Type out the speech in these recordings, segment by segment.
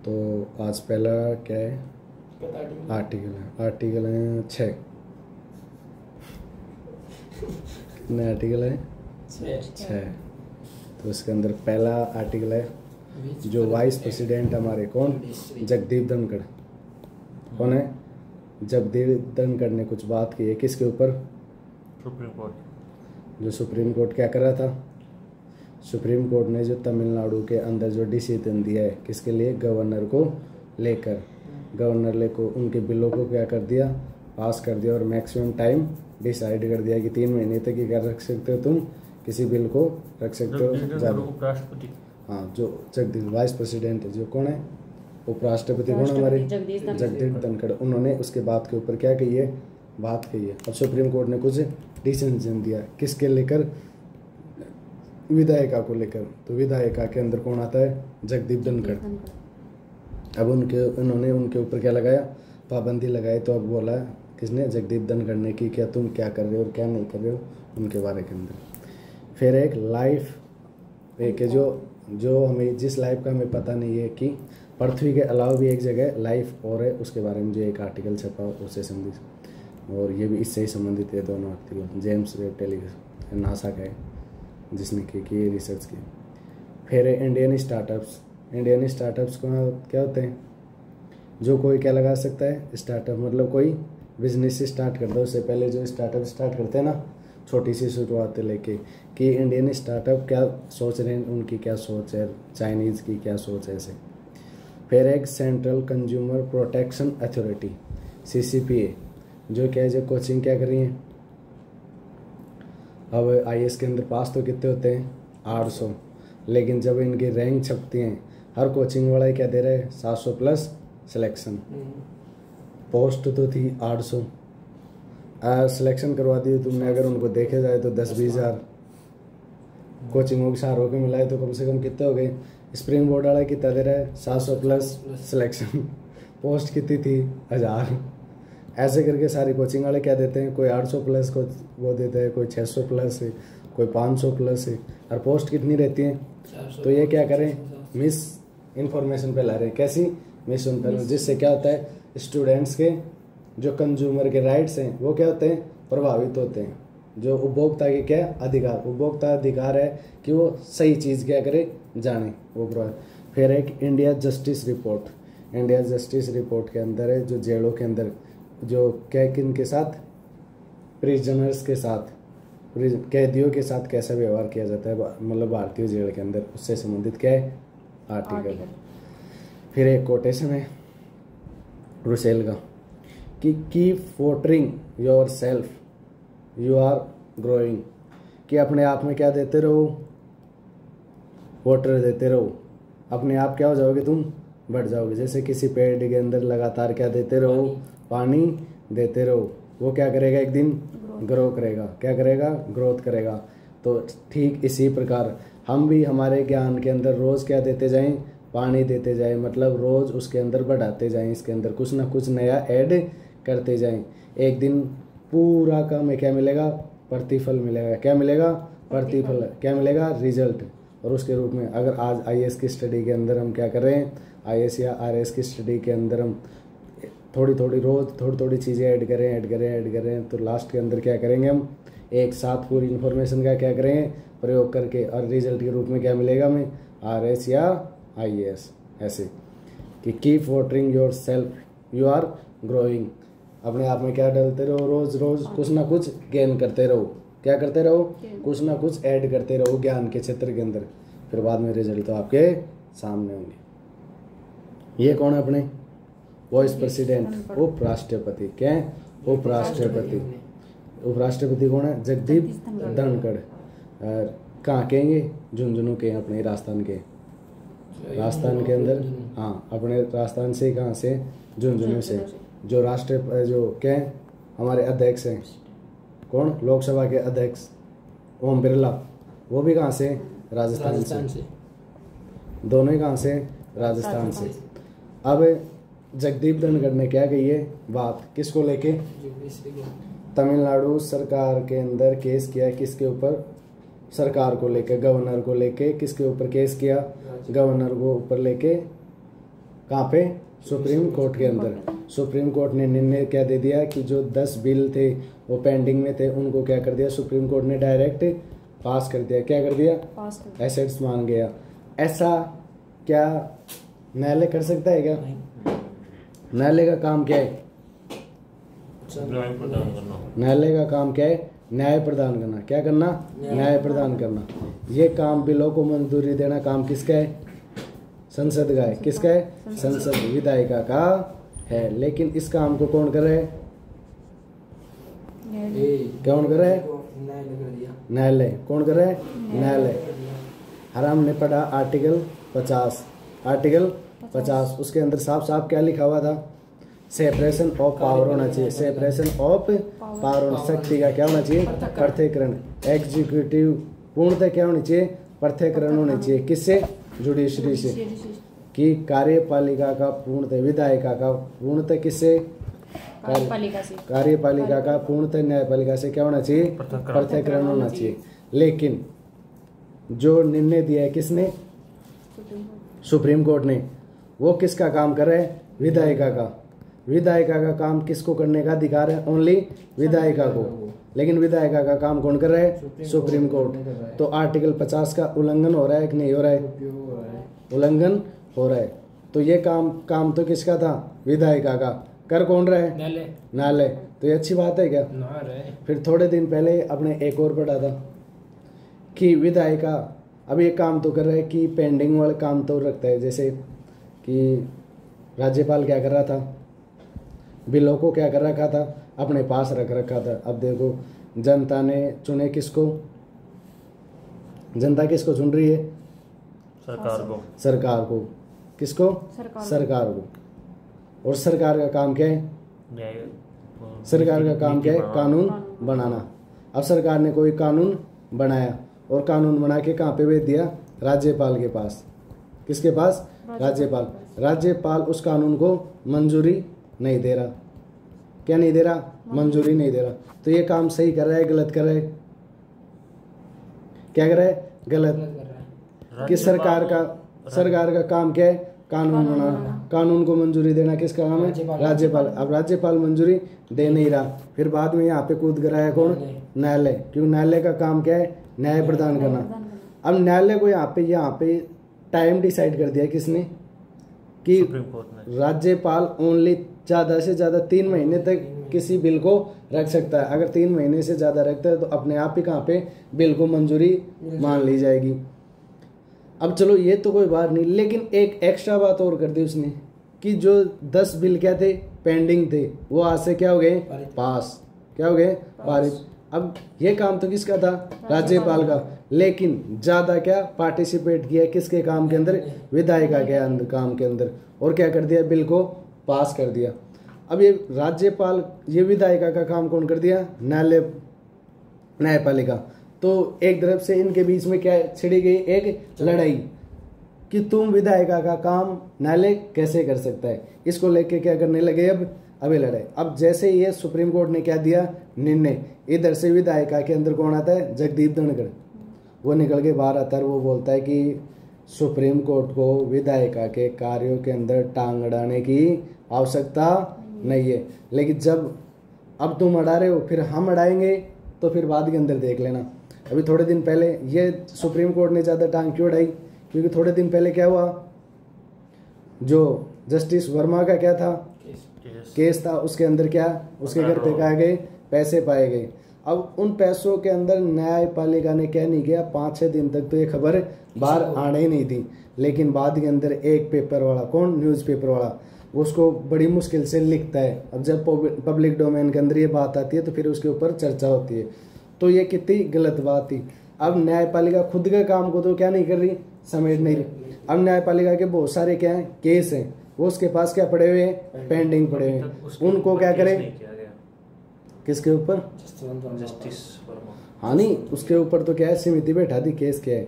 तो आज पहला क्या है? आर्टिकल है 6। कितने आर्टिकल है? 6। तो इसके अंदर पहला आर्टिकल है जो वाइस प्रेसिडेंट हमारे कौन? जगदीप धनखड़। कौन है? जगदीप धनखड़ ने कुछ बात की है किसके ऊपर? Supreme court. जो सुप्रीम कोर्ट क्या कर रहा था? सुप्रीम कोर्ट ने जो तमिलनाडु के अंदर जो डिसीजन दिया है किसके लिए? गवर्नर को लेकर। गवर्नर को उनके बिलों को क्या कर दिया? पास कर दिया और मैक्सिमम टाइम डिसाइड कर दिया कि 3 महीने तक ही कर रख सकते हो, तुम किसी बिल को रख सकते हो ज़्यादा। उपराष्ट्रपति, हाँ, जो जगदीप वाइस प्रेसिडेंट है जो कौन है? उपराष्ट्रपति कौन हमारे? जगदीप धनखड़। उन्होंने उसके बात के ऊपर क्या कही है? बात कही है। अब सुप्रीम कोर्ट ने कुछ डिसीजन दिया किसके लेकर? विधायिका को लेकर। तो विधायिका के अंदर कौन आता है? जगदीप धनखड़। अब उन्होंने उनके ऊपर क्या लगाया? पाबंदी लगाई। तो अब बोला किसने? जगदीप धनखड़ ने कि क्या तुम क्या कर रहे हो और क्या नहीं कर रहे हो उनके बारे के अंदर। फिर एक लाइफ एक है जो हमें जिस लाइफ का हमें पता नहीं है कि पृथ्वी के अलावा भी एक जगह लाइफ और है, उसके बारे में जो एक आर्टिकल छपा उससे संबंधित। और ये भी इससे ही संबंधित है दोनों article. James Webb telegraph NASA का है जिसने की रिसर्च की। फिर इंडियन स्टार्टअप्स। इंडियन स्टार्टअप्स को क्या होते हैं? जो कोई क्या लगा सकता है? स्टार्टअप मतलब कोई बिजनेस स्टार्ट करता है। उससे पहले जो स्टार्टअप स्टार्ट करते हैं ना, छोटी सी शुरुआत लेके, कि इंडियन स्टार्टअप क्या सोच रहे हैं, उनकी क्या सोच है, चाइनीज़ की क्या सोच है ऐसे। फिर एक central consumer protection authority CCPA जो क्या है, जो कोचिंग क्या कर रही है। अब IAS के अंदर पास तो कितने होते हैं? 800। लेकिन जब इनकी रैंक छपती हैं हर कोचिंग वाला क्या दे रहा है? 700 प्लस सिलेक्शन। पोस्ट तो थी 800, सिलेक्शन करवा दी तुमने। अगर उनको देखे जाए तो 10-20 हज़ार कोचिंगों के सहारों के मिलाए तो कम से कम कितने हो गए? स्प्रिंग बोर्ड वाला कितना दे रहा है? 700 प्लस सिलेक्शन। पोस्ट कितनी थी? 1000। ऐसे करके सारी कोचिंग वाले क्या देते हैं? कोई 800 प्लस को वो देता है, कोई 600 प्लस है, कोई 500 प्लस है। और पोस्ट कितनी रहती है? तो ये क्या करें? मिस इन्फॉर्मेशन पे ला रहे हैं। कैसी? Miss information. जिससे क्या होता है? स्टूडेंट्स के जो कंज्यूमर के राइट्स हैं वो क्या होते हैं? प्रभावित होते हैं। जो उपभोक्ता के क्या अधिकार? उपभोक्ता अधिकार है कि वो सही चीज़ क्या करे, जाने वो प्रभावित। फिर एक India justice report. India justice report के अंदर है जो जेलों के अंदर जो क्या किन के साथ, प्रिजनर्स के साथ, कैदियों के साथ कैसा व्यवहार किया जाता है, मतलब भारतीय जेल के अंदर, उससे संबंधित क्या है? आर्टिकल। फिर एक कोटेशन है रुसेल का कि keep watering yourself you are growing, कि अपने आप में क्या देते रहो? वाटर देते रहो, अपने आप क्या हो जाओगे? तुम बढ़ जाओगे। जैसे किसी पेड़ के अंदर लगातार क्या देते रहो? पानी देते रहो, वो क्या करेगा? एक दिन ग्रो करेगा। क्या करेगा? ग्रोथ करेगा। तो ठीक इसी प्रकार हम भी हमारे ज्ञान के अंदर रोज़ क्या देते जाएं? पानी देते जाएं। मतलब रोज़ उसके अंदर बढ़ाते जाएं, इसके अंदर कुछ ना कुछ नया ऐड करते जाएं। एक दिन पूरा का हमें क्या मिलेगा? प्रतिफल मिलेगा। क्या मिलेगा? प्रतिफल। क्या मिलेगा? रिजल्ट। और उसके रूप में अगर आज IAS की स्टडी के अंदर हम क्या कर रहे हैं? IAS या RAS की स्टडी के अंदर हम थोड़ी थोड़ी चीज़ें ऐड करें तो लास्ट के अंदर क्या करेंगे? हम एक साथ पूरी इन्फॉर्मेशन का क्या करेंगे? प्रयोग करके, और रिजल्ट के रूप में क्या मिलेगा हमें? RAS या IAS। ऐसे कि keep watering yourself you are growing, अपने आप में क्या डालते रहो? रोज कुछ ना कुछ गेन करते रहो। क्या करते रहो? कुछ ना कुछ ऐड करते रहो ज्ञान के क्षेत्र के अंदर। फिर बाद में रिजल्ट तो आपके सामने होंगे। ये कौन है? अपने वाइस प्रेसिडेंट, उपराष्ट्रपति। क्या है? उपराष्ट्रपति। उपराष्ट्रपति कौन है? जगदीप धनखड़। कहाँ के? ये झुंझुनू के, अपने राजस्थान के। राजस्थान के अंदर, हाँ, अपने राजस्थान से। कहाँ से? झुंझुनू से। जो जो क्या है? हमारे अध्यक्ष हैं कौन? लोकसभा के अध्यक्ष ओम बिरला, वो भी कहाँ से? राजस्थान से। दोनों ही कहाँ से? राजस्थान से। अब जगदीप धनखड़ ने क्या कही है बात? किसको लेके? तमिलनाडु सरकार के अंदर केस किया। किसके ऊपर? सरकार को लेके, गवर्नर को लेके। किसके ऊपर केस किया? गवर्नर को ऊपर लेके कहाँ पे? सुप्रीम कोर्ट के अंदर। सुप्रीम कोर्ट ने निर्णय क्या दे दिया कि जो 10 बिल थे वो पेंडिंग में थे, उनको क्या कर दिया? सुप्रीम कोर्ट ने डायरेक्ट पास कर दिया। क्या कर दिया? पास कर दिया। एसेट्स मान गया। ऐसा क्या न्यायालय कर सकता है क्या? न्यायालय का काम क्या है? न्याय प्रदान करना। न्यायालय का काम क्या है? न्याय प्रदान करना। क्या करना? न्याय प्रदान करना। ये काम, बिलों को मंजूरी देना काम किसका है? संसद का है। किसका है? संसद, विधायिका का है। लेकिन इस काम को कौन कर रहा है? कौन कर रहा है? न्यायालय। कौन कर रहा है? न्यायालय। हराम ने पढ़ा आर्टिकल 50। आर्टिकल 50 उसके अंदर साफ साफ क्या लिखा हुआ था? सेपरेशन ऑफ पावर होना चाहिए। सेपरेशन ऑफ पावर होना, शक्ति का क्या होना चाहिए? पृथक्करण। एग्जीक्यूटिव पूर्णतः क्या होनी चाहिए? पृथक्करण होनी चाहिए। किससे? जुडिशरी से। कि कार्यपालिका का पूर्णतः, विधायिका का पूर्णतः किससे? कार्यपालिका से। कार्यपालिका का पूर्णतः न्यायपालिका से क्या होना चाहिए? पृथक्करण होना चाहिए। लेकिन जो निर्णय दिया है किसने? सुप्रीम कोर्ट ने। वो किसका काम कर रहा है? विधायिका का। विधायिका का काम किसको करने का अधिकार है? ओनली विधायिका को। लेकिन विधायिका का काम कौन कर रहा है? Supreme court. तो आर्टिकल 50 का उल्लंघन हो रहा है कि नहीं हो रहा है? उल्लंघन हो रहा है। तो ये काम तो किसका था? विधायिका का। कर कौन रहा है? न्यायालय। तो ये अच्छी बात है क्या? फिर थोड़े दिन पहले अपने एक और पढ़ा था कि विधायिका अब ये काम तो कर रहा है कि पेंडिंग वाले काम तो रखता है। जैसे कि राज्यपाल क्या कर रहा था? बिलों को क्या कर रखा था? अपने पास रख रखा था। अब देखो, जनता ने चुने किसको? जनता किसको चुन रही है? सरकार को। सरकार को। किसको? सरकार को। और सरकार का काम क्या है? न्याय। सरकार का काम क्या है? कानून बनाना। अब सरकार ने कोई कानून बनाया और कानून बना के कहाँ पे भेज दिया? राज्यपाल के पास। किसके पास? राज्यपाल। राज्यपाल उस कानून को मंजूरी नहीं दे रहा। क्या नहीं दे रहा? मंजूरी नहीं दे रहा। तो ये काम सही कर रहा है, गलत कर रहा है? क्या कर रहा है? गलत। कि सरकार का काम क्या है? कानून बनाना। कानून को मंजूरी देना किसका काम है? राज्यपाल। अब राज्यपाल मंजूरी दे नहीं रहा, फिर बाद में यहाँ पे कूद कराया कौन? न्यायालय। क्योंकि न्यायालय का काम क्या है? न्याय प्रदान करना। अब न्यायालय को यहाँ पे टाइम डिसाइड कर दिया किसने? कि राज्यपाल ओनली ज्यादा से ज्यादा 3 महीने तक किसी बिल को रख सकता है। अगर 3 महीने से ज्यादा रखता है तो अपने आप ही कहाँ पे बिल को मंजूरी मान ली जाएगी। अब चलो ये तो कोई बात नहीं, लेकिन एक एक्स्ट्रा बात और कर दी उसने कि जो 10 बिल क्या थे? पेंडिंग थे, वो आज से क्या हो गए? पास। क्या हो गए? पारित। अब ये काम तो किसका था? राज्यपाल का। लेकिन ज्यादा क्या पार्टिसिपेट किया किसके काम के अंदर? विधायिका के अंदर, काम के अंदर। और क्या कर दिया? बिल को पास कर दिया। अब ये राज्यपाल, ये विधायिका का काम कौन कर दिया? न्यायपालिका। तो एक तरफ से इनके बीच में क्या छिड़ी गई? एक लड़ाई कि तुम विधायिका का काम न्यायालय कैसे कर सकता है। इसको लेके क्या करने लगे? अब ये लड़ाई। अब जैसे ये सुप्रीम कोर्ट ने क्या दिया निर्णय, इधर से विधायिका के अंदर कौन आता है? जगदीप धनखड़। वो निकल के बाहर आता है, वो बोलता है कि सुप्रीम कोर्ट को विधायिका के कार्यों के अंदर टांग अड़ाने की आवश्यकता नहीं है। लेकिन जब अब तुम अड़ा रहे हो, फिर हम अड़ाएंगे, तो फिर बाद के अंदर देख लेना। अभी थोड़े दिन पहले ये सुप्रीम कोर्ट ने ज्यादा टांग क्यों अड़ाई? क्योंकि थोड़े दिन पहले क्या हुआ? जो जस्टिस वर्मा का क्या था? केस था। उसके अंदर क्या? उसके घर पे क्या गए? पैसे पाए गए। अब उन पैसों के अंदर न्यायपालिका ने क्या नहीं किया? 5-6 दिन तक तो ये खबर बाहर आने ही नहीं थी। लेकिन बाद के अंदर एक पेपर वाला, कौन? न्यूज़पेपर वाला, उसको बड़ी मुश्किल से लिखता है। अब जब पब्लिक डोमेन के अंदर ये बात आती है तो फिर उसके ऊपर चर्चा होती है। तो ये कितनी गलत बात थी। अब न्यायपालिका खुद के काम को तो क्या नहीं कर रही? समेट नहीं रही। अब न्यायपालिका के बहुत सारे क्या है? केस हैं, वो उसके पास क्या पड़े हुए हैं? पेंडिंग पड़े हुए हैं। उनको क्या करें? किसके ऊपर? जस्टिस वर्मा। हाँ नहीं, उसके ऊपर तो क्या है? समिति बैठा दी। केस क्या है?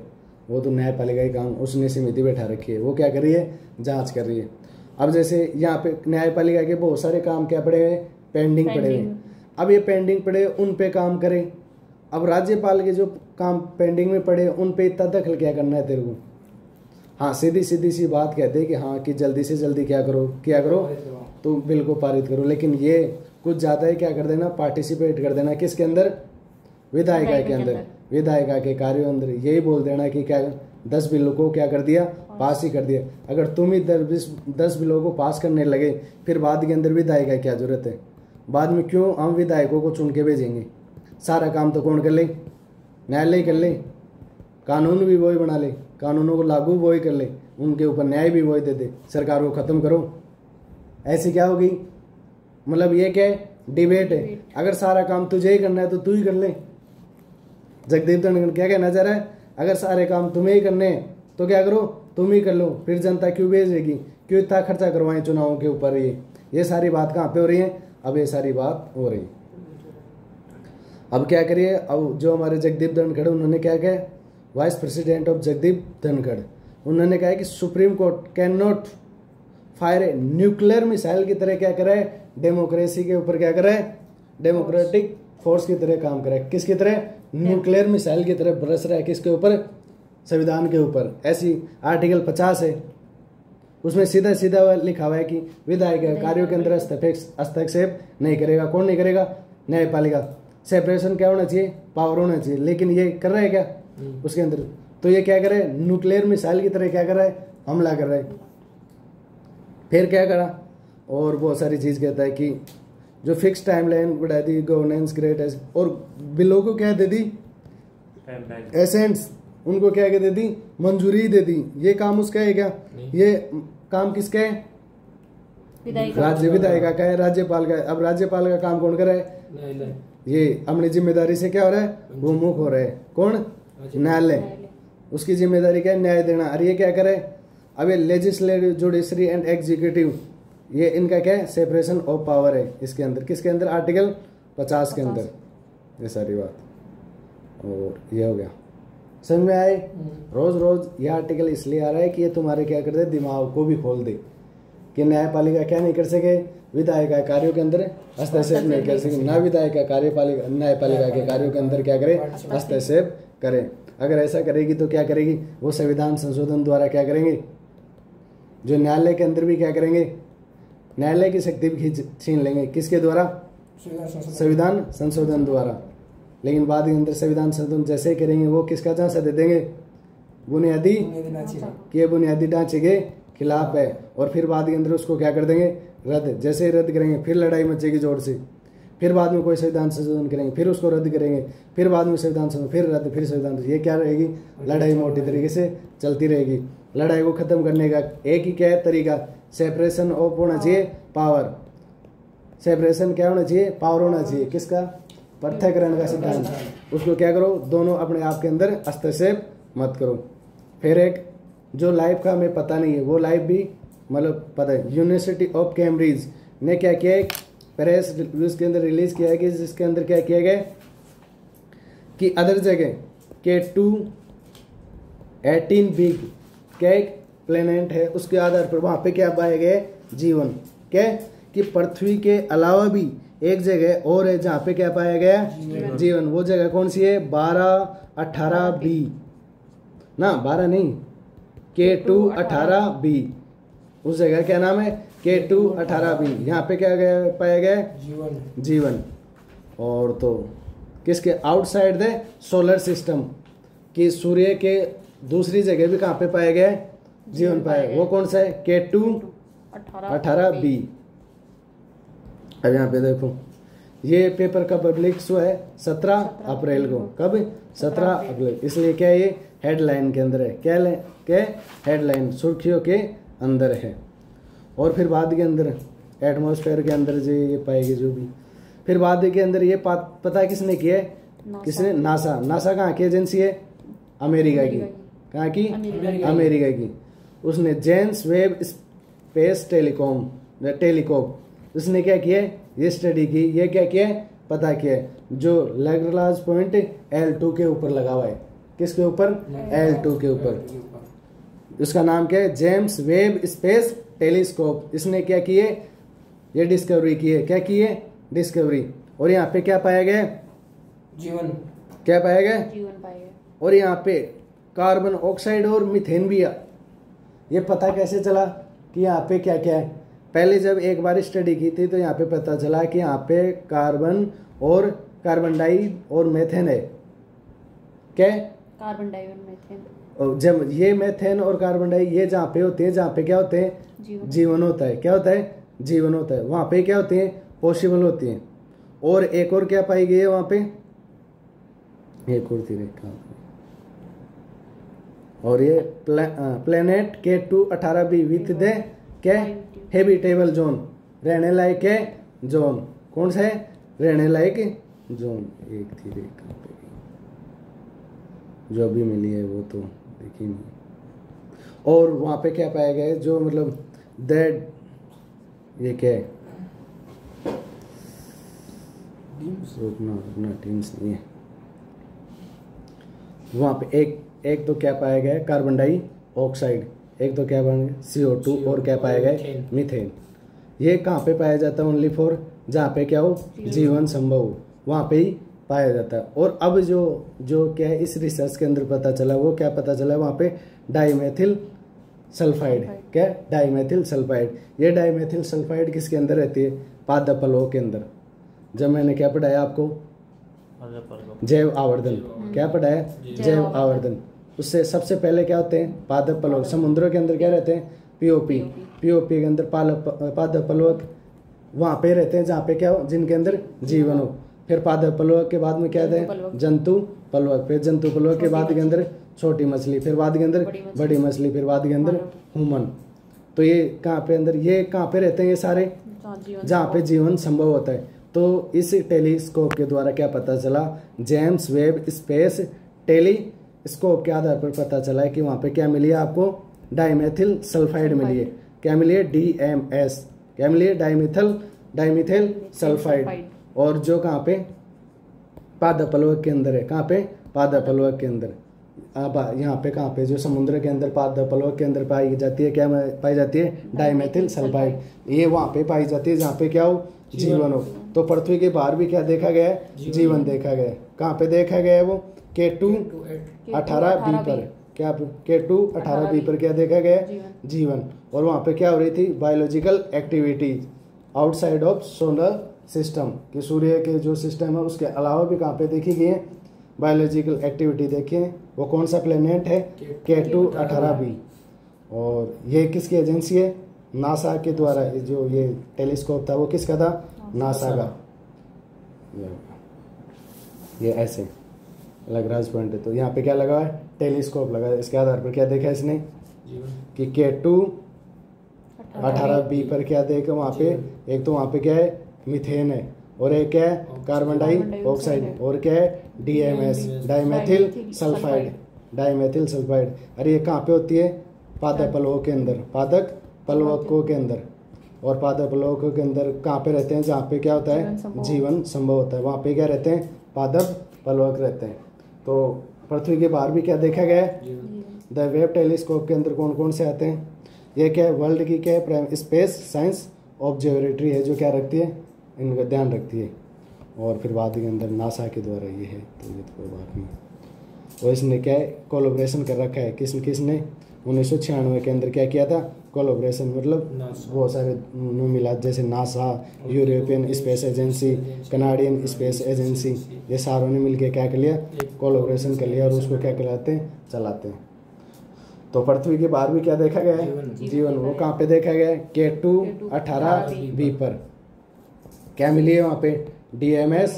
वो तो न्यायपालिका ही काम, उसने समिति बैठा रखी है। वो क्या कर रही है? जांच कर रही है। अब जैसे यहाँ पे न्यायपालिका के बहुत सारे काम क्या पड़े हुए? पेंडिंग पड़े हुए। अब ये पेंडिंग पड़े, उन पे काम करें। अब राज्यपाल के जो काम पेंडिंग में पड़े, उन पे इतना दखल क्या करना है तेरे को? हाँ सीधी सीधी सी बात कहते हैं कि हाँ कि जल्दी से जल्दी क्या करो तो बिल को पारित करो। लेकिन ये कुछ ज़्यादा ही क्या कर देना, पार्टिसिपेट कर देना किसके अंदर, विधायिका के अंदर, विधायिका के कार्यों अंदर यही बोल देना कि क्या 10 बिलों को क्या कर दिया, पास ही कर दिया। अगर तुम ही 10 बिलों को पास करने लगे फिर बाद के अंदर विधायिका की क्या जरूरत है, बाद में क्यों हम विधायकों को चुन के भेजेंगे, सारा काम तो कौन कर ले, न्यायालय कर ले, कानून भी वही बना ले, कानूनों को लागू वही कर ले, उनके ऊपर न्याय भी वही दे दे, सरकार को खत्म करो। ऐसी क्या होगी, मतलब ये क्या है, डिबेट है। अगर सारा काम तुझे ही करना है तो तू ही कर ले। जगदीप धनखड़ क्या कहना चाह रहा है, अगर सारे काम तुम्हें ही करने हैं तो क्या करो, तुम ही कर लो, फिर जनता क्यों भेजेगी, क्यों इतना खर्चा करवाएं चुनावों के ऊपर। ये सारी बात कहाँ पे हो रही है, अब ये सारी बात हो रही है। अब क्या करिए, अब जो हमारे जगदीप धनखड़ उन्होंने क्या कहा, vice president of Jagdeep Dhankhar, उन्होंने कहा कि supreme court can not fire a nuclear missile की तरह क्या करे, डेमोक्रेसी के ऊपर क्या करे, डेमोक्रेटिक फोर्स की तरह काम करे। किसकी तरह, न्यूक्लियर मिसाइल की तरह बरस रहा है, किसके ऊपर, संविधान के ऊपर। ऐसी आर्टिकल 50 है, उसमें सीधा सीधा लिखा हुआ है कि विधायक कार्यों के अंदर हस्तक्षेप नहीं करेगा। कौन नहीं करेगा, न्यायपालिका। सेपरेशन क्या होना चाहिए, पावर होना चाहिए। लेकिन ये कर रहा है क्या उसके अंदर, तो ये क्या करे, न्यूक्लियर मिसाइल की तरह क्या कर रहा है, हमला कर रहा है। फिर क्या करा, और बहुत सारी चीज कहता है कि जो फिक्स टाइम लाइन बढ़ा दी, गवर्नेंस ग्रेट, और बिलों को क्या दे दी, एसेंट्स, उनको क्या दे दी, मंजूरी दे दी। ये काम उसका है क्या, ये काम किसका है, राज्य विधायिका का है, राज्यपाल का है। अब राज्यपाल का काम कौन कर रहा है, ये अपनी जिम्मेदारी से क्या हो रहा है, वो मुख हो रहा है। कौन, न्यायालय, उसकी जिम्मेदारी क्या है, न्याय देना। और ये क्या करे, अब ये लेजिस्लेटिव, जुडिशरी एंड एग्जीक्यूटिव, ये इनका क्या है, सेपरेशन ऑफ पावर है इसके अंदर। किसके अंदर, आर्टिकल 50 के अंदर, ये सारी बात। और ये हो गया, समझ में आए। रोज रोज ये आर्टिकल इसलिए आ रहा है कि ये तुम्हारे क्या कर दे, दिमाग को भी खोल दे कि न्यायपालिका क्या नहीं कर सके, विधायिका कार्यों के अंदर हस्तक्षेप नहीं कर सके, ना विधायिका कार्यपालिका न्यायपालिका के कार्यों के अंदर क्या करे, हस्तक्षेप करे। अगर ऐसा करेगी तो क्या करेगी, वो संविधान संशोधन द्वारा क्या करेंगे, जो न्यायालय के अंदर भी क्या करेंगे, न्यायालय की शक्ति भी छीन लेंगे। किसके द्वारा, संविधान संशोधन द्वारा। लेकिन बाद के अंदर संविधान संशोधन जैसे ही करेंगे वो किसका झांसा दे देंगे, बुनियादी के बुनियादी ढांचे के खिलाफ है। और फिर बाद के अंदर उसको क्या कर देंगे, रद्द। जैसे ही रद्द करेंगे फिर लड़ाई मचेगी जोर से, फिर बाद में कोई संविधान संशोधन करेंगे, फिर उसको रद्द करेंगे, फिर बाद में संविधान संशोधन, फिर रद्द, फिर संविधान। ये क्या रहेगी, लड़ाई मोटी तरीके से चलती रहेगी। लड़ाई को खत्म करने का एक ही क्या है तरीका, सेपरेशन ऑफ होना चाहिए पावर। सेपरेशन क्या होना चाहिए, पावर होना चाहिए। किसका, पृथक्करण का सिद्धांत। उसको क्या करो, दोनों अपने आप के अंदर हस्तक्षेप मत करो। फिर एक जो लाइफ का हमें पता नहीं है, वो लाइफ भी मतलब पता है। यूनिवर्सिटी ऑफ कैम्ब्रिज ने क्या किया, एक प्रेस उसके अंदर रिलीज किया है कि जिसके अंदर क्या किया गया कि अदर जगह के 218 बिग क्या एक प्लेनेट है, उसके आधार पर वहां पे क्या पाया गया, जीवन। क्या कि पृथ्वी के अलावा भी एक जगह और है जहां पे क्या पाया गया, जीवन। वो जगह कौन सी है, 1218b ना, 12 नहीं, K218b। उस जगह क्या नाम है, K218b। यहाँ पे क्या गया, पाया गया, जीवन। और तो किसके, आउटसाइड द सोलर सिस्टम, कि सूर्य के दूसरी जगह भी कहाँ पे पाया गया, जीवन पाया। वो कौन सा है, K218b। अब यहाँ पे देखो, ये पेपर का पब्लिक हुआ है 17 अप्रैल को। कब, 17 अप्रैल। इसलिए क्या ये हेडलाइन के अंदर है, क्या हेडलाइन सुर्खियों के अंदर है। और फिर बाद के अंदर एटमॉस्फेयर के अंदर जो ये पाएगी जो भी, फिर बाद के अंदर ये पता किसने किया है, किसने, नासा। नासा कहाँ की एजेंसी है, अमेरिका की। कहाँ की, अमेरिका की। उसने जेम्स वेब स्पेस टेलीस्कोप उसने क्या किया, ये स्टडी की, ये क्या किया, पता किया, जो लैग्रांज पॉइंट L2 के ऊपर लगा हुआ है। किसके ऊपर, L2 के ऊपर। उसका नाम क्या है, जेम्स वेब स्पेस टेलीस्कोप। इसने क्या किए, ये डिस्कवरी की है। क्या की है, डिस्कवरी। और यहाँ पे क्या पाया गया, जीवन। क्या पाया गया, जीवन पाया गया। और यहाँ पे कार्बन ऑक्साइड और मीथेन भी ये पता कैसे चला कि यहाँ पे क्या क्या है? पहले जब एक बार स्टडी की थी तो यहाँ पे पता चला कि यहाँ पे कार्बन और कार्बन डाई और मेथेन है। क्या? कार्बन डाई और मीथेन। और जब ये मेथेन और कार्बन डाई ये जहाँ पे होते हैं, जहाँ पे क्या होते हैं? जीवन होता है। क्या होता है? जीवन होता है। वहाँ पे क्या होते हैं? पॉसिबल होती हैं। और एक और क्या पाई गई है वहाँ पे? एक और थी रेखा। और ये planet K2 18b with the क्या? हैबिटेबल जोन, रहने लायक है जोन। कौन सा है? रहने लायक जोन। एक थी रेखा पे जो अभी मिली है वो तो देखी नहीं। और वहाँ पे क्या पाया गया है? जो मतलब दैट ये क्या है? रुकना टीम्स नहीं है। वहाँ पे एक तो क्या पाया गया है? Carbon dioxide. एक तो क्या पाया? CO2 और क्या पाया गया? मीथेन। ये कहाँ पे पाया जाता है? ओनली फॉर जहाँ पे क्या हो? जीवन संभव हो, वहाँ पे ही पाया जाता है। और अब जो क्या है इस रिसर्च के अंदर पता चला, वो क्या पता चला? वहाँ पे डाईमेथिल सल्फाइड। क्या? Dimethyl sulphide. ये डाईमेथिल सल्फाइड किसके अंदर रहती है? पादप पलवों के अंदर। जब मैंने क्या पढ़ाया आपको? जैव आवर्धन। क्या पढ़ाया? जैव आवर्धन। उससे सबसे पहले क्या होते हैं? पादप पलवक। समुद्रों के अंदर क्या रहते हैं? पीओपी के अंदर पादप पलवक वहाँ पे रहते हैं जहाँ पे क्या हो? जिनके अंदर जीवन हो। फिर पादप पलवक के बाद में क्या रहते हैं? जंतु पलवक। फिर जंतु पलवक के बाद के अंदर छोटी मछली, फिर बाद के अंदर बड़ी मछली, फिर बाद के अंदर ह्यूमन। तो ये कहाँ पे अंदर? ये कहाँ पे रहते हैं ये सारे? जहाँ पे जीवन संभव होता है। तो इस टेलीस्कोप के द्वारा क्या पता चला? जेम्स वेब स्पेस टेलीस्कोप के आधार पर पता चला है कि वहाँ पे क्या मिली है आपको? डाईमेथिल सल्फाइड मिली है। क्या मिली है? DMS। क्या मिली है? डाईमिथिल सल्फाइड। और जो कहाँ पे? पादप पलवक के अंदर है। कहाँ पे? पादप पलवक के अंदर। अब यहाँ पे कहाँ पे? जो समुद्र के अंदर पादप पलवक के अंदर पाई जाती है, क्या पाई जाती है? Dimethyl sulphide. ये वहाँ पे पाई जाती है जहाँ पे क्या हो? जीवन हो। तो पृथ्वी के बाहर भी क्या देखा गया है? जीवन देखा गया है। कहाँ पे देखा गया है वो? K2 18b पर। क्या? K2 18b पर क्या देखा गया है? जीवन। और वहाँ पे क्या हो रही थी? Biological activities outside of solar system, कि सूर्य के जो सिस्टम है उसके अलावा भी कहाँ पे देखी गई है? बायोलॉजिकल एक्टिविटी देखिए। वो कौन सा प्लेनेट है? K2 18b। और ये किसकी एजेंसी है? नासा के द्वारा। जो ये टेलीस्कोप था वो किसका था? नासा का। ये ऐसे लग्रांज पॉइंट है। तो यहाँ पे क्या लगा है? टेलीस्कोप लगा है। इसके आधार पर क्या देखा इसने? कि K2 18b पर क्या देखा? वहाँ पे एक तो वहाँ पे क्या है? मिथेन है। और एक क्या है? Carbon dioxide. और क्या है? DMS dimethyl sulphide. Dimethyl sulphide. अरे ये कहाँ पे होती है? पादप पलवों के अंदर। पादप पलवकों के अंदर। और पादप पलवकों के अंदर कहाँ पे रहते हैं? जहाँ पे क्या होता है? जीवन संभव होता है। वहाँ पे क्या रहते हैं? पादप पलवक रहते हैं। तो पृथ्वी के बाहर भी क्या देखा गया है? द वेब टेलीस्कोप के अंदर कौन कौन से आते हैं? ये क्या है? वर्ल्ड की क्या है? स्पेस साइंस ऑब्जर्वेटरी है जो क्या रखती है? इनका ध्यान रखती है। और फिर बाद के अंदर नासा के द्वारा ये है। तो ये तो कोई बात नहीं। और इसने क्या है? कोलैबोरेशन कर रखा है। किसने 1996 के अंदर क्या किया था? कोलैबोरेशन। मतलब बहुत सारे मिला, जैसे NASA, European space agency, Canadian space agency, ये सारों ने मिलकर क्या कर लिया? कोलैबोरेशन कर लिया। और उसको क्या कहलाते हैं? चलाते हैं। तो पृथ्वी के बाहर भी क्या देखा गया है? जीवन। वो कहाँ पे देखा गया है? K2 18b पर। क्या मिली है वहाँ पे? DMS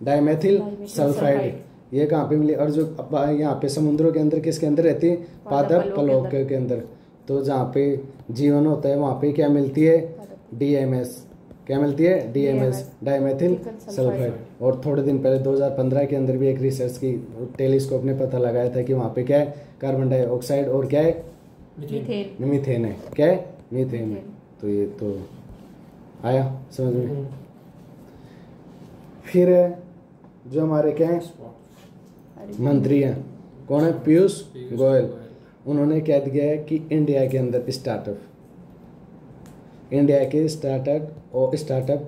dimethyl sulphide. ये कहाँ पे मिली? और जो यहाँ पे समुद्रों के अंदर किसके अंदर रहती है? पादप पलवक के अंदर। तो जहाँ पे जीवन होता है वहाँ पे क्या मिलती है? DMS। क्या मिलती है? DMS dimethyl sulphide. और थोड़े दिन पहले 2015 के अंदर भी एक रिसर्च की टेलीस्कोप ने पता लगाया था कि वहाँ पे क्या है? कार्बन डाइऑक्साइड और क्या है? मीथेन है। क्या है? मीथेन है। तो ये तो आया समझ में। फिर जो हमारे क्या है मंत्री हैं, कौन है? पीयूष गोयल। उन्होंने कह दिया है कि इंडिया के अंदर स्टार्टअप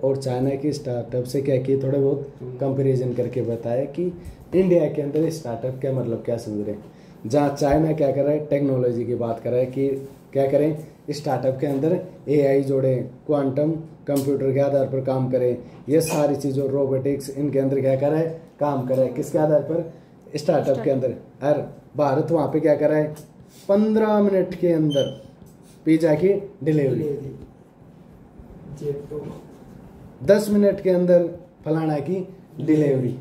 और चाइना की स्टार्टअप से क्या किए, थोड़े बहुत कंपैरिजन करके बताया कि इंडिया के अंदर स्टार्टअप क्या मतलब क्या समझ रहे हैं। जहाँ चाइना क्या कर रहा है, टेक्नोलॉजी की बात कर रहा है कि क्या करें, स्टार्टअप के अंदर एआई जोड़ें, क्वांटम कंप्यूटर के आधार पर काम करें, ये सारी चीज़ों रोबोटिक्स इनके अंदर क्या कर रहा है, काम कर रहा है। किसके आधार पर, स्टार्टअप के अंदर। और भारत वहाँ पे क्या कर रहा है, 15 मिनट के अंदर पिज्जा की डिलीवरी, 10 मिनट के अंदर फलाना की डिलीवरी।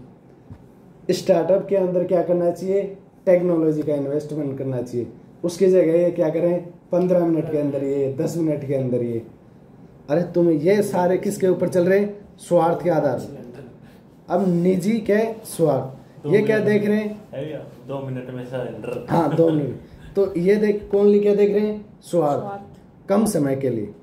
स्टार्टअप के अंदर क्या करना चाहिए, टेक्नोलॉजी का इन्वेस्टमेंट करना चाहिए। उसकी जगह ये क्या करें, 15 मिनट के अंदर ये, 10 मिनट के अंदर ये। अरे तुम ये सारे किसके ऊपर चल रहे हैं, स्वार्थ के आधार पर। अब निजी के स्वार्थ, ये क्या देख रहे हैं, 2 मिनट में सरेंडर। हाँ 2 मिनट। तो ये देख कौन ली क्या देख रहे हैं, स्वार्थ, कम समय के लिए।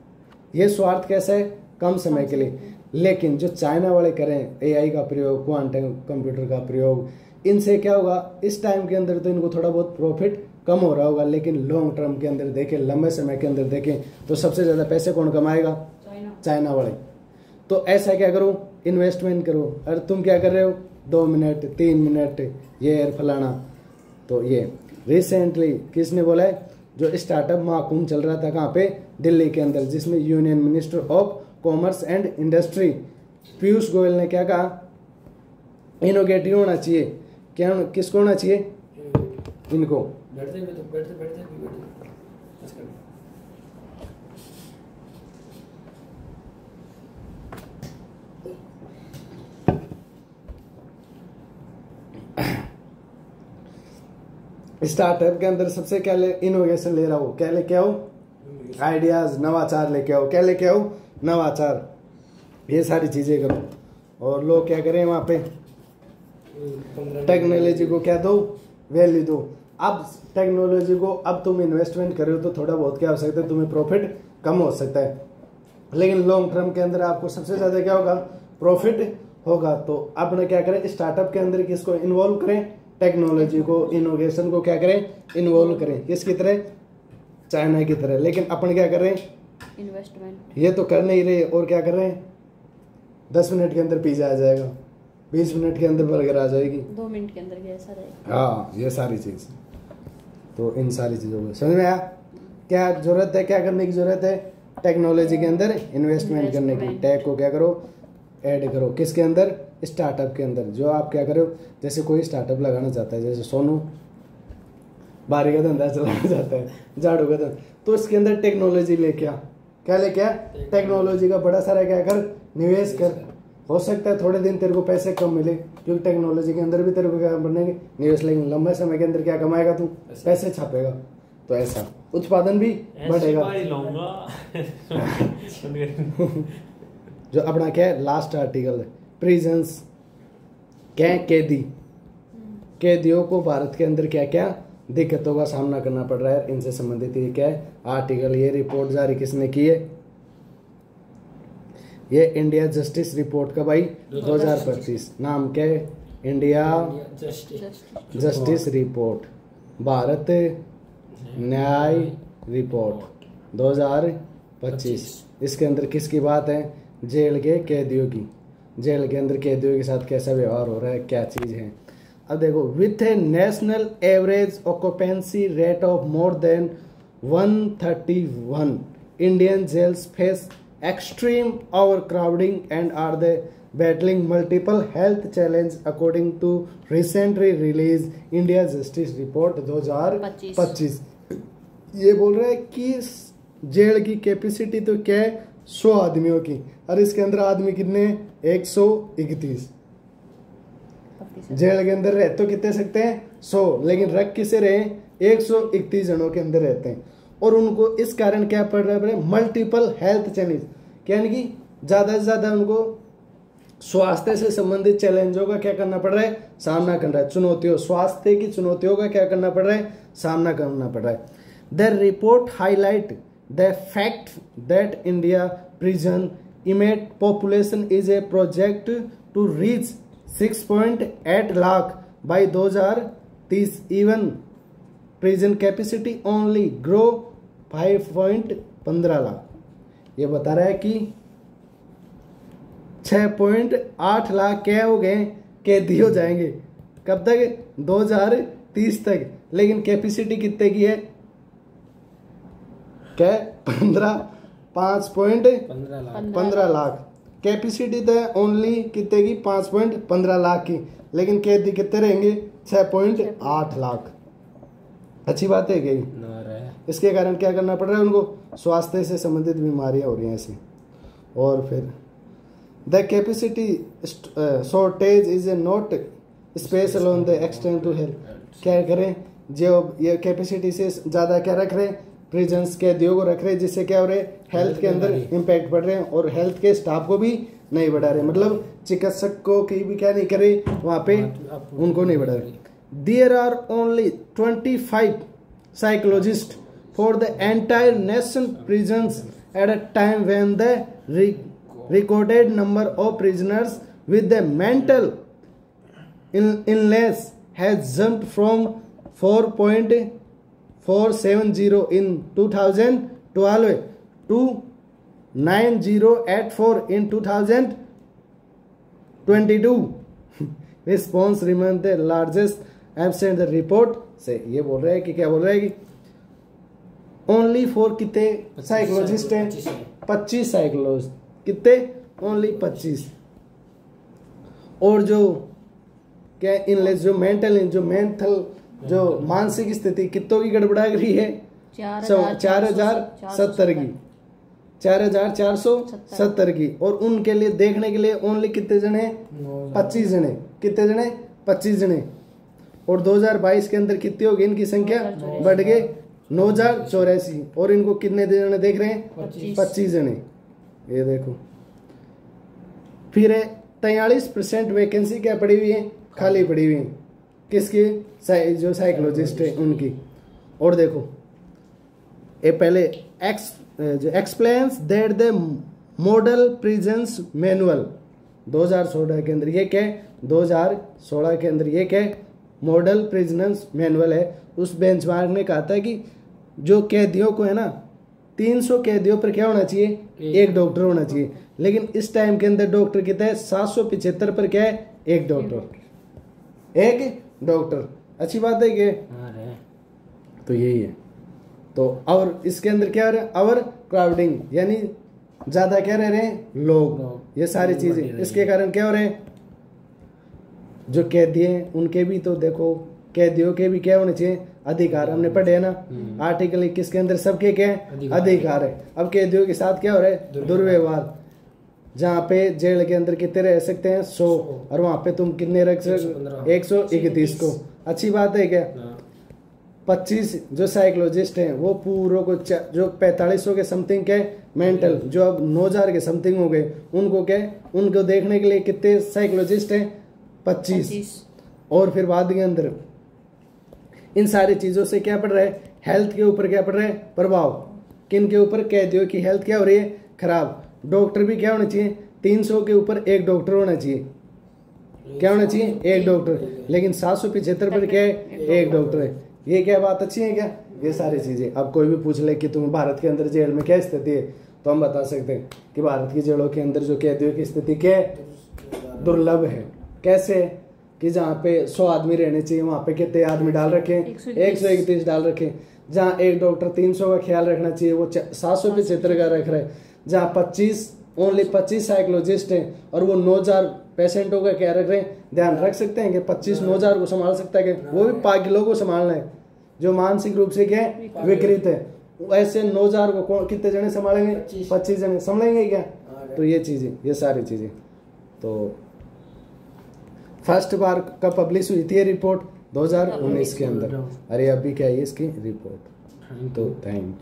ये स्वार्थ कैसा है, कम समय के लिए। लेकिन जो चाइना वाले करें एआई का प्रयोग, क्वांटम कंप्यूटर का प्रयोग, इनसे क्या होगा, इस टाइम के अंदर तो इनको थोड़ा बहुत प्रॉफिट कम हो रहा होगा, लेकिन लॉन्ग टर्म के अंदर देखें, लंबे समय के अंदर देखें तो सबसे ज़्यादा पैसे कौन कमाएगा, चाइना वाले। तो ऐसा क्या करो, इन्वेस्टमेंट करो। और तुम क्या कर रहे हो, 2 मिनट 3 मिनट ये फलाना। तो ये रिसेंटली किसने बोला है, जो स्टार्टअप महाकुंभ चल रहा था कहाँ पे, दिल्ली के अंदर, जिसमें union minister of commerce and industry Piyush Goyal ने क्या कहा, इनोवेटिव होना चाहिए। क्या किसको होना चाहिए, इनको। स्टार्टअप के अंदर सबसे क्या इनोवेशन ले रहा हो, क्या लेके आओ, आइडियाज, नवाचार लेके आओ। क्या लेके आओ, नवाचार। ये सारी चीजें करो। और लोग क्या करें वहां पे, टेक्नोलॉजी को क्या दो, वैल्यू दो। अब टेक्नोलॉजी को अब तुम इन्वेस्टमेंट कर रहे हो तो थोड़ा बहुत क्या हो सकता है, तुम्हें प्रॉफिट कम हो सकता है, लेकिन लॉन्ग टर्म के अंदर आपको सबसे ज्यादा क्या होगा, प्रॉफिट होगा। तो अपने क्या करें, स्टार्टअप के अंदर किसको इन्वॉल्व करें, टेक्नोलॉजी को, इनोवेशन को क्या करें, इन्वॉल्व करें। किसकी तरह, चाइना की तरह। लेकिन अपन क्या कर रहे हैं, इन्वेस्टमेंट। ये तो कर नहीं रहे, और क्या कर रहे हैं, 10 मिनट के अंदर पिज्जा आ जाएगा, 20 मिनट के अंदर बर्गर आ जाएगी, 2 मिनट के अंदर कैसा रहेगा। हाँ ये सारी चीज। तो इन सारी चीजों को समझ में आया, क्या जरूरत है, क्या करने की जरूरत है, टेक्नोलॉजी के अंदर इन्वेस्टमेंट करने की। टेक को क्या करो, ऐड करो। किसके अंदर, स्टार्टअप के अंदर। जो आप क्या करो, जैसे कोई स्टार्टअप लगाना चाहता है, जैसे सोनू बारी का धंधा चलाना चाहता है, झाड़ू का धंधा, तो इसके अंदर टेक्नोलॉजी लेके आ। क्या लेके आ, टेक्नोलॉजी का बड़ा सारा क्या कर, निवेश कर। हो सकता है थोड़े दिन तेरे को पैसे कम मिले, क्योंकि टेक्नोलॉजी के अंदर भी तेरे को क्या बनेंगे, निवेश। लेकिन लंबे समय के अंदर क्या कमाएगा तू, पैसे छापेगा। तो ऐसा उत्पादन भी बढ़ेगा। जो अपना क्या है, लास्ट आर्टिकल है, प्रिजन्स, क्या है, कैदी, कैदियों को भारत के अंदर क्या क्या दिक्कतों का सामना करना पड़ रहा है, इनसे संबंधित ये क्या है आर्टिकल। ये रिपोर्ट जारी किसने की है, ये इंडिया जस्टिस रिपोर्ट का भाई 2025। नाम क्या है, इंडिया जस्टिस रिपोर्ट, भारत न्याय रिपोर्ट 2025। इसके अंदर किसकी बात है, जेल के कैदियों की। जेल के अंदर कैदियों के साथ कैसा व्यवहार हो रहा है, क्या चीज है। अब देखो, with a national average occupancy rate of more than 131 Indian jails face extreme overcrowding and are they battling multiple health challenge according to recently released India Justice Report 2025। ये बोल रहा है कि जेल की कैपेसिटी तो क्या है 100 आदमियों की, और इसके अंदर आदमी कितने, 131। जेल के अंदर रह तो कितने सकते हैं 100, लेकिन रख किसे रहे 131 जनों के अंदर रहते हैं। और उनको इस कारण क्या पड़ रहा है, मल्टीपल हेल्थ चैलेंज, यानी कि ज्यादा से ज्यादा उनको स्वास्थ्य से संबंधित चैलेंजों का क्या करना पड़ रहा है, सामना करना है। चुनौतियों, स्वास्थ्य की चुनौतियों का क्या करना पड़ रहा है, सामना करना पड़ रहा है। The report highlight the fact that India prison inmate population is a project to reach 6.8 lakh by 2030। Even prison capacity only grow 5.15 lakh. ये बता रहा है कि 6.8 लाख क्या हो गए, कैदी हो जाएंगे। कब तक, 2030 तक। लेकिन कैपेसिटी कितने की है? क्या? 15 लाख। कैपेसिटी तो ओनली कितने की? 5.15 लाख की, लेकिन कैदी कितने रहेंगे? 6.8 लाख। अच्छी बात है क्या? इसके कारण क्या करना पड़ रहा है उनको? स्वास्थ्य से संबंधित बीमारियां हो रही हैं ऐसी। और फिर the capacity shortage is a not special on the extend to health. क्या करें? जो ये कैपेसिटी से ज़्यादा क्या रख रहे हैं? प्रिजन्स कैदियों को रख रहे हैं, जिससे क्या हो रहे हैं? हेल्थ के अंदर इम्पैक्ट पड़ रहे हैं और हेल्थ के स्टाफ को भी नहीं बढ़ा रहे, मतलब चिकित्सकों की भी क्या नहीं करे वहाँ पे, उनको नहीं बढ़ा रहे। There are only 25 psychologist for the entire nation prisons at a time when the recorded number of prisoners with the mental illness has jumped from 4.470 in 2012 to 9084 in 2022. Response remains the largest absent the report से ये बोल रहा है कि क्या बोल रहा है कि ओनली फॉर कितने साइकोलॉजिस्ट हैं? 25 साइकोलॉजिस्ट। कितने? ओनली 25। और जो क्या इनलेस जो मेंटल जो मानसिक स्थिति कितों की गड़बड़ा रही है? 4070 की, 4470 की। और उनके लिए देखने के लिए ओनली कितने जने? 25 जने। कितने जने? 25 जने। और 2022 के अंदर कितनी होगी इनकी संख्या? बढ़ गए 9084। और इनको कितने जने देख रहे हैं? 25 जने। ये देखो। फिर 43% वैकेंसी क्या पड़ी हुई है? खाली पड़ी हुई है। किसकी? जो साइकोलॉजिस्ट है उनकी। और देखो ये पहले explains that the model prisons manual 2016 के अंदर ये क्या है? 2016 के अंदर ये क्या है? मॉडल प्रिजनर्स मैनुअल है। उस बेंचमार्क ने कहा था कि जो कैदियों को है ना, 300 कैदियों पर क्या होना चाहिए? एक डॉक्टर होना चाहिए। लेकिन इस टाइम के अंदर डॉक्टर कितना है? 775 पर क्या है? एक डॉक्टर। अच्छी बात है कि तो यही है। तो और इसके अंदर क्या हो रहा है? और क्राउडिंग, यानी ज्यादा क्या रह रहे हैं? लोग। ये सारी चीजें इसके कारण क्या हो रहे हैं? जो कैदी हैं उनके भी तो देखो, कैदियों के भी क्या होने चाहिए? अधिकार। हमने पढ़े है ना आर्टिकल 21 के अंदर सबके क्या है? अधिकार है। अब कैदियों के साथ क्या हो रहा है? दुर्व्यवहार। जहाँ पे जेल के अंदर कितने रह सकते हैं? 100, और वहां पे तुम कितने रख सकते? 131 को। अच्छी बात है क्या? 25 जो साइकोलॉजिस्ट हैं वो पूरों को जो 4500 के समथिंग के मेंटल, जो अब 9000 के समथिंग हो गए, उनको क्या? उनको देखने के लिए कितने साइकोलॉजिस्ट हैं? 25। और फिर बाद के अंदर इन सारी चीजों से क्या पड़ रहा है? हेल्थ के ऊपर क्या पड़ रहा है? प्रभाव। किन के ऊपर? कैदियों की हेल्थ क्या हो रही है? खराब। डॉक्टर भी क्या होना चाहिए? 300 के ऊपर एक डॉक्टर होना चाहिए। क्या होना चाहिए? एक डॉक्टर। लेकिन 775 पर क्या है? एक डॉक्टर है। ये क्या बात अच्छी है क्या? ये सारी चीजें। अब कोई भी पूछ ले कि तुम भारत के अंदर जेल में क्या स्थिति है, तो हम बता सकते हैं कि भारत की जेलों के अंदर जो कैदियों की स्थिति क्या है? दुर्लभ है। कैसे? कि जहाँ पे 100 आदमी रहने चाहिए वहाँ पे कितने आदमी डाल रखे? 131 डाल रखे। जहाँ एक डॉक्टर 300 का ख्याल रखना चाहिए वो 775 का रख रहे हैं। जहाँ 25 साइकोलॉजिस्ट हैं और वो 9000 पेशेंटों का क्या रख रहे हैं? ध्यान रख सकते हैं कि 25 9000 को संभाल सकता है क्या? वो भी पागलों को संभालना है जो मानसिक रूप से क्या है? विकृत है। ऐसे 9000 को कितने जने संभालेंगे? 25 जने संभालेंगे क्या? तो ये चीजें, ये सारी चीजें। तो फर्स्ट बार कब पब्लिश हुई थी ये रिपोर्ट? 2019 के अंदर। अरे अभी क्या है इसकी रिपोर्ट? तो थैंक